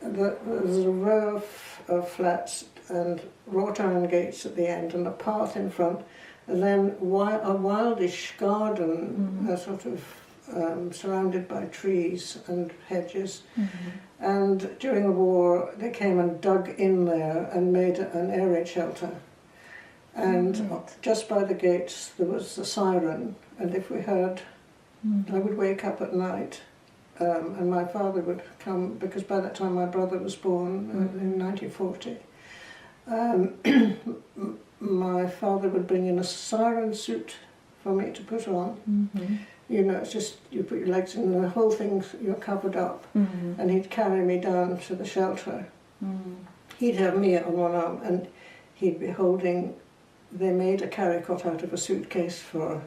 there's a row of flats and wrought iron gates at the end and a path in front, and then a wildish garden, sort of surrounded by trees and hedges. And during the war, they came and dug in there and made an air raid shelter. And just by the gates there was a siren, and if we heard, I would wake up at night, and my father would come, because by that time my brother was born in 1940. My father would bring in a siren suit for me to put on. You know, it's just, you put your legs in and the whole thing, you're covered up. And he'd carry me down to the shelter. He'd have me on one arm and he'd be holding, they made a carry-cot out of a suitcase for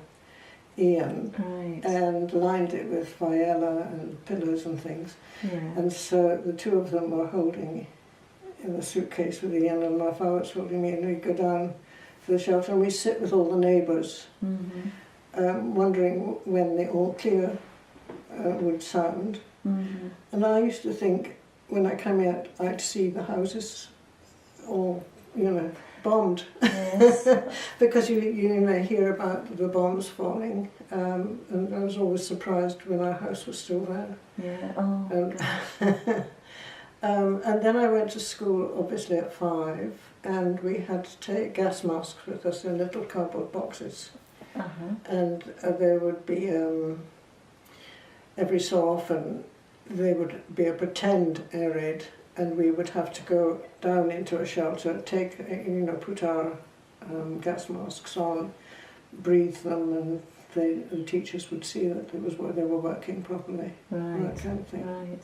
Ian, and lined it with viella and pillows and things. And so the two of them were holding in the suitcase with Ian, and my father was holding me, and we'd go down to the shelter and we'd sit with all the neighbours, wondering when the all clear would sound. And I used to think, when I came out, I'd see the houses all, you know, bombed. Because you hear about the bombs falling, and I was always surprised when our house was still there. And then I went to school, obviously, at 5, and we had to take gas masks with us in little cardboard boxes. And there would be, every so often, there would be a pretend air raid, and we would have to go down into a shelter, take, put our gas masks on, breathe them, and the teachers would see that they were working properly. That kind of thing.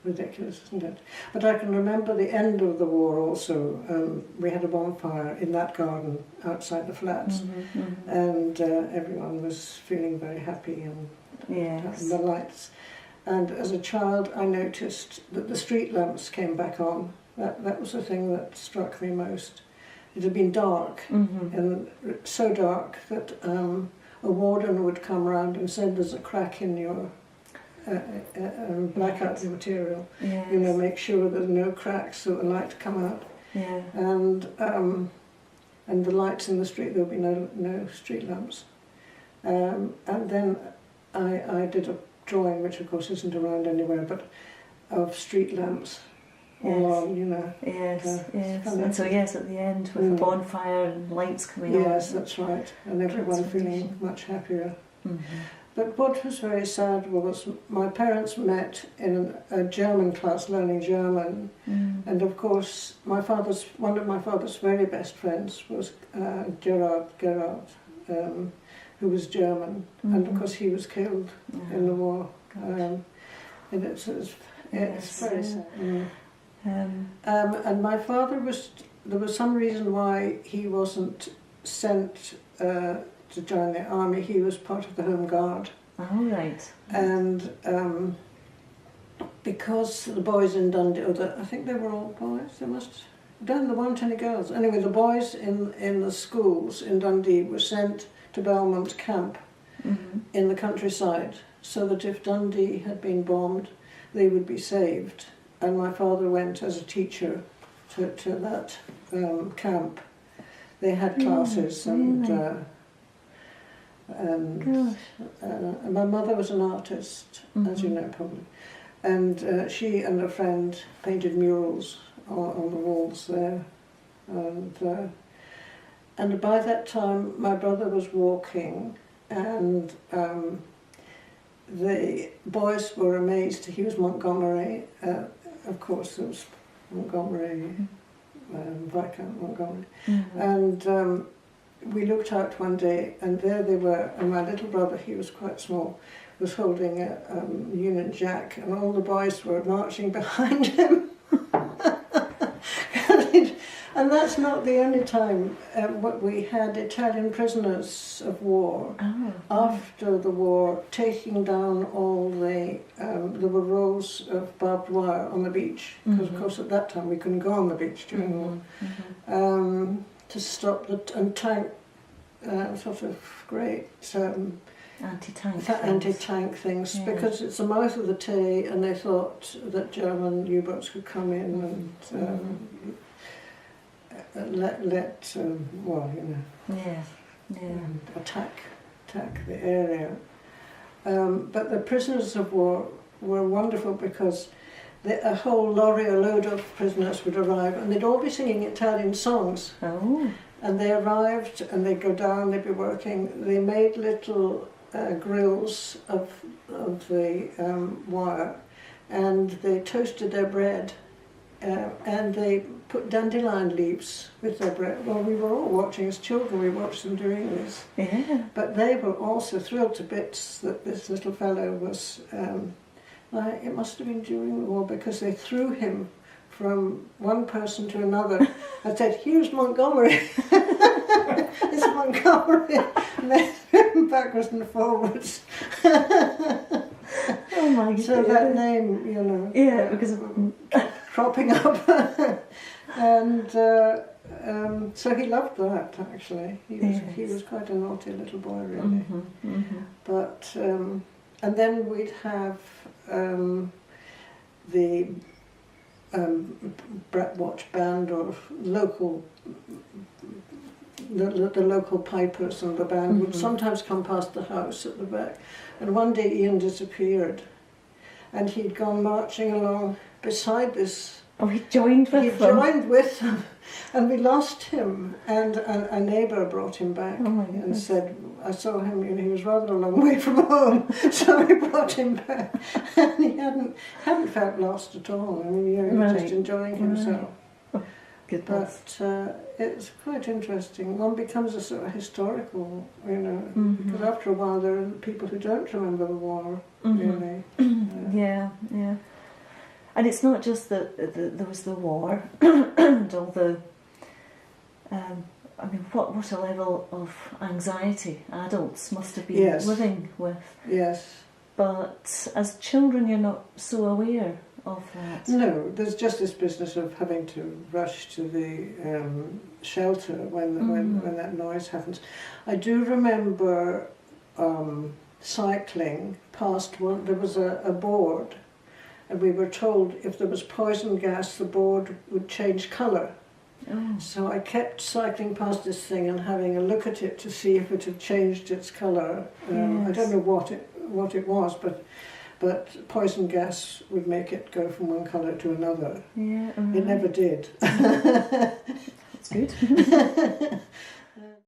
Ridiculous, isn't it? But I can remember the end of the war also. We had a bonfire in that garden outside the flats, and everyone was feeling very happy, and the lights. And as a child, I noticed that the street lamps came back on. That was the thing that struck me most. It had been dark, and so dark that a warden would come round and say, "There's a crack in your blackout material. Make sure there's no cracks so the light come out." And the lights in the street, there would be no street lamps. And then I did a drawing, which of course isn't around anywhere, but of street lamps all on, And so at the end with the bonfire and lights coming on. Yes, that's right, and everyone feeling much happier. But what was very sad was my parents met in a German class learning German, and of course one of my father's very best friends was Gerard, who was German, and of course he was killed in the war, and it's very sad. And my father there was some reason why he wasn't sent to join the army. He was part of the Home Guard. And because the boys in Dundee, I think they were all boys, there weren't any girls. Anyway, the boys in the schools in Dundee were sent to Belmont Camp in the countryside, so that if Dundee had been bombed, they would be saved. And my father went as a teacher to that camp. They had classes, and my mother was an artist, as you know probably, and she and a friend painted murals on the walls there, and by that time my brother was walking, and the boys were amazed. He was Montgomery, of course there was Montgomery, Viscount Montgomery, and we looked out one day, and there they were, and my little brother, he was quite small, was holding a Union Jack, and all the boys were marching behind him. And that's not the only time what we had Italian prisoners of war after the war taking down all the, there were rows of barbed wire on the beach, because of course at that time we couldn't go on the beach during the war, to stop and tank sort of great anti-tank things, because it's the mouth of the Tay, and they thought that German U-boats could come in and attack the area. But the prisoners of war were wonderful, because a whole lorry, a load of prisoners would arrive, and they'd all be singing Italian songs. Oh. And they arrived, and they'd go down, they'd be working. They made little grills of the wire, and they toasted their bread, and they put dandelion leaves with their bread. Well, we were all watching as children, we watched them doing this. Yeah. But they were also thrilled to bits that this little fellow was, it must have been during the war, because they threw him from one person to another and said, "Here's Montgomery." It's Montgomery. And they threw him backwards and forwards. Oh my goodness. So that name, you know, because cropping up. And so he loved that, actually. He was quite a naughty little boy, really. But and then we'd have the Watch band, or local, the local pipers and the band would sometimes come past the house at the back. And one day Ian disappeared, and he'd gone marching along beside this. Oh, he joined with them? He joined with them, and we lost him, and a neighbour brought him back and said, I saw him, and he was rather a long way from home, so we brought him back, and he hadn't felt lost at all. I mean, he was just enjoying himself. Oh, goodness. But it's quite interesting. One becomes a sort of historical, you know, because after a while there are people who don't remember the war, really. Yeah. And it's not just that there was the war and all the, what a level of anxiety adults must have been living with. Yes. But as children, you're not so aware of that. No, there's just this business of having to rush to the shelter when that noise happens. I do remember cycling past one. There was a board. And we were told if there was poison gas, the board would change colour. Oh. So I kept cycling past this thing and having a look at it to see if it had changed its colour. I don't know what it was, but poison gas would make it go from one colour to another. Yeah, It never did. That's good.